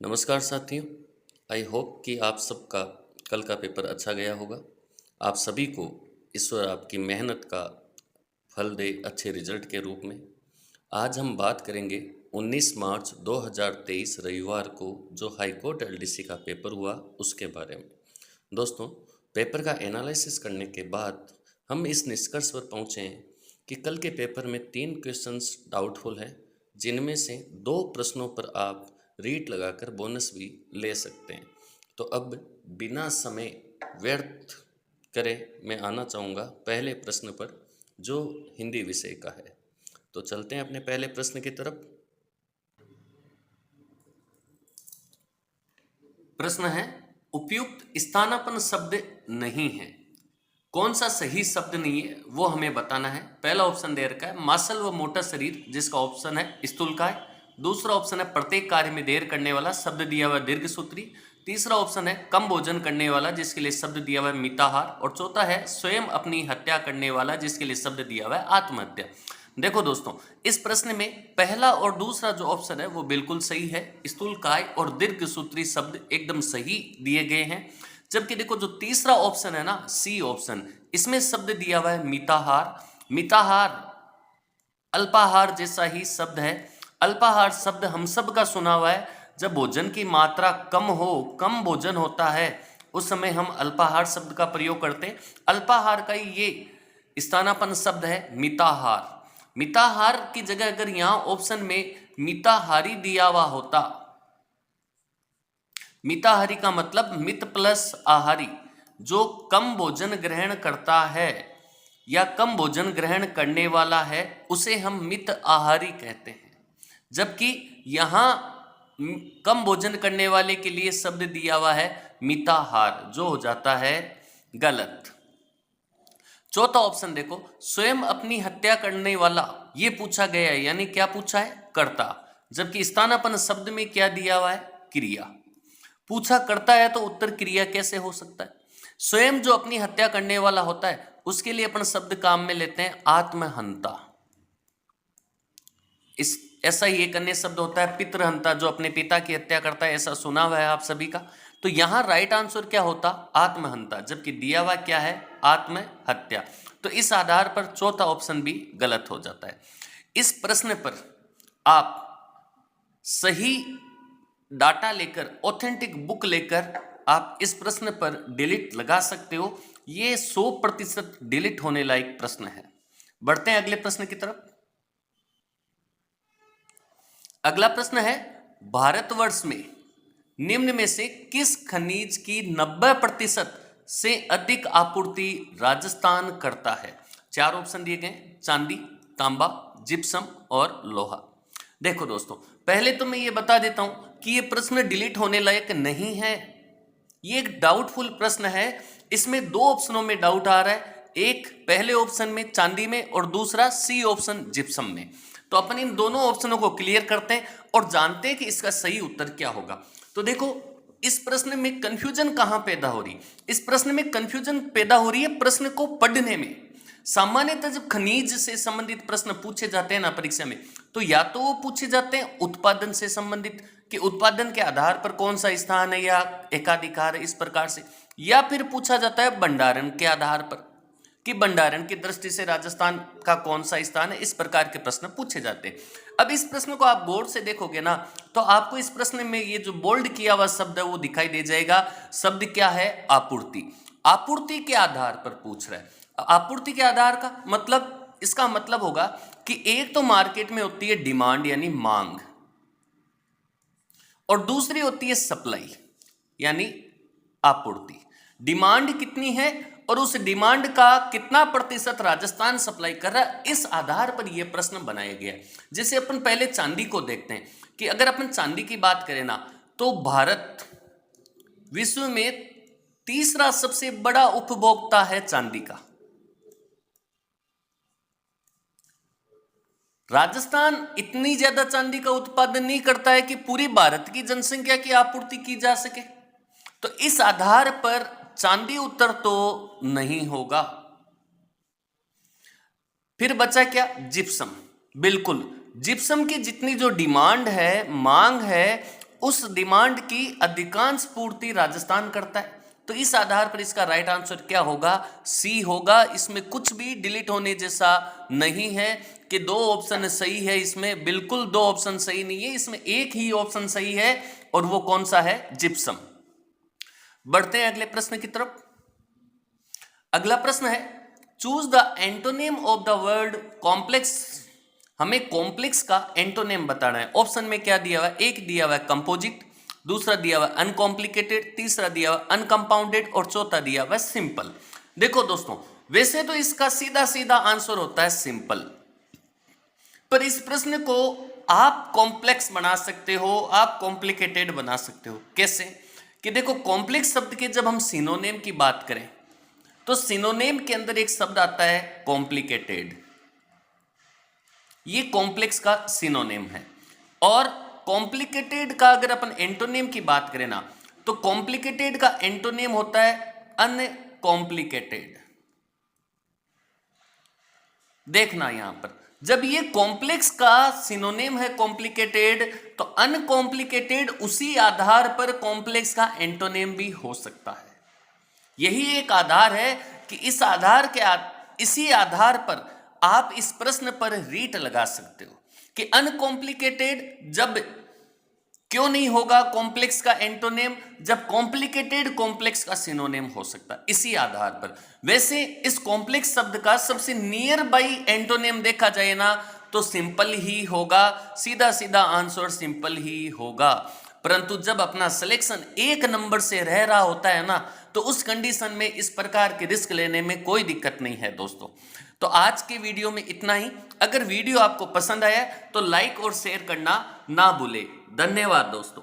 नमस्कार साथियों। I hope कि आप सबका कल का पेपर अच्छा गया होगा। आप सभी को ईश्वर आपकी मेहनत का फल दे अच्छे रिजल्ट के रूप में। आज हम बात करेंगे 19 मार्च 2023 रविवार को जो हाई कोर्ट एलडीसी का पेपर हुआ उसके बारे में। दोस्तों, पेपर का एनालिसिस करने के बाद हम इस निष्कर्ष पर पहुँचे हैं कि कल के पेपर में 3 क्वेश्चंस डाउटफुल हैं, जिनमें से 2 प्रश्नों पर आप रीट लगाकर बोनस भी ले सकते हैं। तो अब बिना समय व्यर्थ करे मैं आना चाहूँगा पहले प्रश्न पर, जो हिंदी विषय का है। तो चलते हैं अपने पहले प्रश्न की तरफ। प्रश्न है, उपयुक्त स्थानापन्न शब्द नहीं है। कौन सा सही शब्द नहीं है वो हमें बताना है। पहला ऑप्शन दे रखा है मासल व मोटा शरीर, जिसका ऑप्शन है स्थूलकाय। दूसरा ऑप्शन है प्रत्येक कार्य में देर करने वाला, शब्द दिया हुआ दीर्घ सूत्री। तीसरा ऑप्शन है कम भोजन करने वाला, जिसके लिए शब्द दिया हुआ है मिताहार। और चौथा है स्वयं अपनी हत्या करने वाला, जिसके लिए शब्द दिया हुआ है आत्महत्या। देखो दोस्तों, इस प्रश्न में पहला और दूसरा जो ऑप्शन है वो बिल्कुल सही है। स्थूलकाय और दीर्घ सूत्री शब्द एकदम सही दिए गए हैं। जबकि देखो जो तीसरा ऑप्शन है ना, सी ऑप्शन, इसमें शब्द दिया हुआ है मिताहार। मिताहार अल्पाहार जैसा ही शब्द है। अल्पाहार शब्द हम सब का सुना हुआ है। जब भोजन की मात्रा कम हो, कम भोजन होता है, उस समय हम अल्पाहार शब्द का प्रयोग करते हैं। अल्पाहार का ही ये स्थानापन्न शब्द है मिताहार। मिताहार की जगह अगर यहां ऑप्शन में मिताहारी दिया हुआ होता, मिताहारी का मतलब मित प्लस आहारी, जो कम भोजन ग्रहण करता है या कम भोजन ग्रहण करने वाला है, उसे हम मित आहारी कहते हैं। जबकि यहां कम भोजन करने वाले के लिए शब्द दिया हुआ है मिताहार, जो हो जाता है गलत। चौथा ऑप्शन देखो, स्वयं अपनी हत्या करने वाला, ये पूछा गया है, यानी क्या पूछा है, कर्ता। जबकि स्थानापन्न शब्द में क्या दिया हुआ है, क्रिया। पूछा करता है तो उत्तर क्रिया कैसे हो सकता है। स्वयं जो अपनी हत्या करने वाला होता है उसके लिए अपन शब्द काम में लेते हैं आत्महंता। इस ऐसा ही एक अन्य शब्द होता है पितृहंता, जो अपने पिता की हत्या करता है, ऐसा सुना हुआ है आप सभी का। तो यहां राइट आंसर क्या होता, आत्महंता, जबकि दिया हुआ क्या है, आत्महत्या। तो इस आधार पर चौथा ऑप्शन भी गलत हो जाता है। इस प्रश्न पर आप सही डाटा लेकर, ऑथेंटिक बुक लेकर आप इस प्रश्न पर डिलीट लगा सकते हो। ये 100% डिलीट होने लायक प्रश्न है। बढ़ते हैं अगले प्रश्न की तरफ। अगला प्रश्न है, भारतवर्ष में निम्न में से किस खनिज की 90% से अधिक आपूर्ति राजस्थान करता है। 4 ऑप्शन दिए गए, चांदी, तांबा, जिप्सम और लोहा। देखो दोस्तों, पहले तो मैं ये बता देता हूं कि ये प्रश्न डिलीट होने लायक नहीं है। ये एक डाउटफुल प्रश्न है। इसमें 2 ऑप्शनों में डाउट आ रहा है, एक पहले ऑप्शन में चांदी में और दूसरा सी ऑप्शन जिप्सम में। तो अपन इन दोनों ऑप्शनों को क्लियर करते हैं और जानते हैं कि इसका सही उत्तर क्या होगा। तो देखो, इस प्रश्न में कंफ्यूजन कहां पैदा हो रही है। इस प्रश्न में कंफ्यूजन पैदा हो रही है प्रश्न को पढ़ने में। सामान्यतः जब खनिज से संबंधित प्रश्न पूछे जाते हैं ना परीक्षा में, तो या तो वो पूछे जाते हैं उत्पादन से संबंधित, कि उत्पादन के आधार पर कौन सा स्थान है या एकाधिकार है, इस प्रकार से, या फिर पूछा जाता है भंडारण के आधार पर, कि भंडारण की दृष्टि से राजस्थान का कौन सा स्थान है। इस प्रकार के प्रश्न पूछे जाते हैं। अब इस प्रश्न को आप गौर से देखोगे ना, तो आपको इस प्रश्न में ये जो बोल्ड किया हुआ शब्द है वो दिखाई दे जाएगा। शब्द क्या है, आपूर्ति। आपूर्ति के आधार पर पूछ रहा है। आपूर्ति के आधार का मतलब, इसका मतलब होगा कि एक तो मार्केट में होती है डिमांड यानी मांग, और दूसरी होती है सप्लाई यानी आपूर्ति। डिमांड कितनी है और उस डिमांड का कितना प्रतिशत राजस्थान सप्लाई कर रहा है, इस आधार पर यह प्रश्न बनाया गया है। जैसे अपन पहले चांदी को देखते हैं कि अगर अपन चांदी की बात करें ना, तो भारत विश्व में तीसरा सबसे बड़ा उपभोक्ता है चांदी का। राजस्थान इतनी ज्यादा चांदी का उत्पादन नहीं करता है कि पूरी भारत की जनसंख्या की आपूर्ति की जा सके। तो इस आधार पर चांदी उत्तर तो नहीं होगा। फिर बचा क्या, जिप्सम। बिल्कुल, जिप्सम की जितनी जो डिमांड है, मांग है, उस डिमांड की अधिकांश पूर्ति राजस्थान करता है। तो इस आधार पर इसका राइट आंसर क्या होगा? सी होगा। इसमें कुछ भी डिलीट होने जैसा नहीं है कि दो ऑप्शन सही है। इसमें बिल्कुल दो ऑप्शन सही नहीं है, इसमें एक ही ऑप्शन सही है और वो कौन सा है? जिप्सम। बढ़ते हैं अगले प्रश्न की तरफ। अगला प्रश्न है choose the antonym of the word complex. हमें कॉम्प्लेक्स का एंटोनिम बताना है। ऑप्शन में क्या दिया हुआ है? एक दिया हुआ है कंपोजिट, दूसरा दिया हुआ है अनकॉम्प्लिकेटेड, तीसरा दिया हुआ है अनकंपाउंडेड और चौथा दिया हुआ है सिंपल। देखो दोस्तों, वैसे तो इसका सीधा सीधा आंसर होता है सिंपल, पर इस प्रश्न को आप कॉम्प्लेक्स बना सकते हो, आप कॉम्प्लिकेटेड बना सकते हो। कैसे? कि देखो, कॉम्प्लेक्स शब्द के जब हम सिनोनिम की बात करें तो सिनोनिम के अंदर एक शब्द आता है कॉम्प्लिकेटेड। ये कॉम्प्लेक्स का सिनोनिम है। और कॉम्प्लिकेटेड का अगर अपन एंटोनिम की बात करें ना, तो कॉम्प्लिकेटेड का एंटोनिम होता है अनकॉम्प्लिकेटेड। देखना यहां पर, जब ये कॉम्प्लेक्स का सिनोनिम है कॉम्प्लिकेटेड, तो अनकॉम्प्लिकेटेड उसी आधार पर कॉम्प्लेक्स का एंटोनिम भी हो सकता है। यही एक आधार है कि इसी आधार पर आप इस प्रश्न पर रीट लगा सकते हो कि अनकॉम्प्लिकेटेड जब क्यों नहीं होगा कॉम्प्लेक्स का एंटोनिम, जब कॉम्प्लिकेटेड कॉम्प्लेक्स का सिनोनिम हो सकता है। इसी आधार पर वैसे इस कॉम्प्लेक्स शब्द का सबसे नियर बाई एंटोनिम देखा जाए ना, तो सिंपल ही होगा। सीधा सीधा आंसर सिंपल ही होगा। परंतु जब अपना सिलेक्शन एक नंबर से रह रहा होता है ना, तो उस कंडीशन में इस प्रकार के रिस्क लेने में कोई दिक्कत नहीं है दोस्तों। तो आज के वीडियो में इतना ही। अगर वीडियो आपको पसंद आया तो लाइक और शेयर करना ना भूले। धन्यवाद दोस्तों।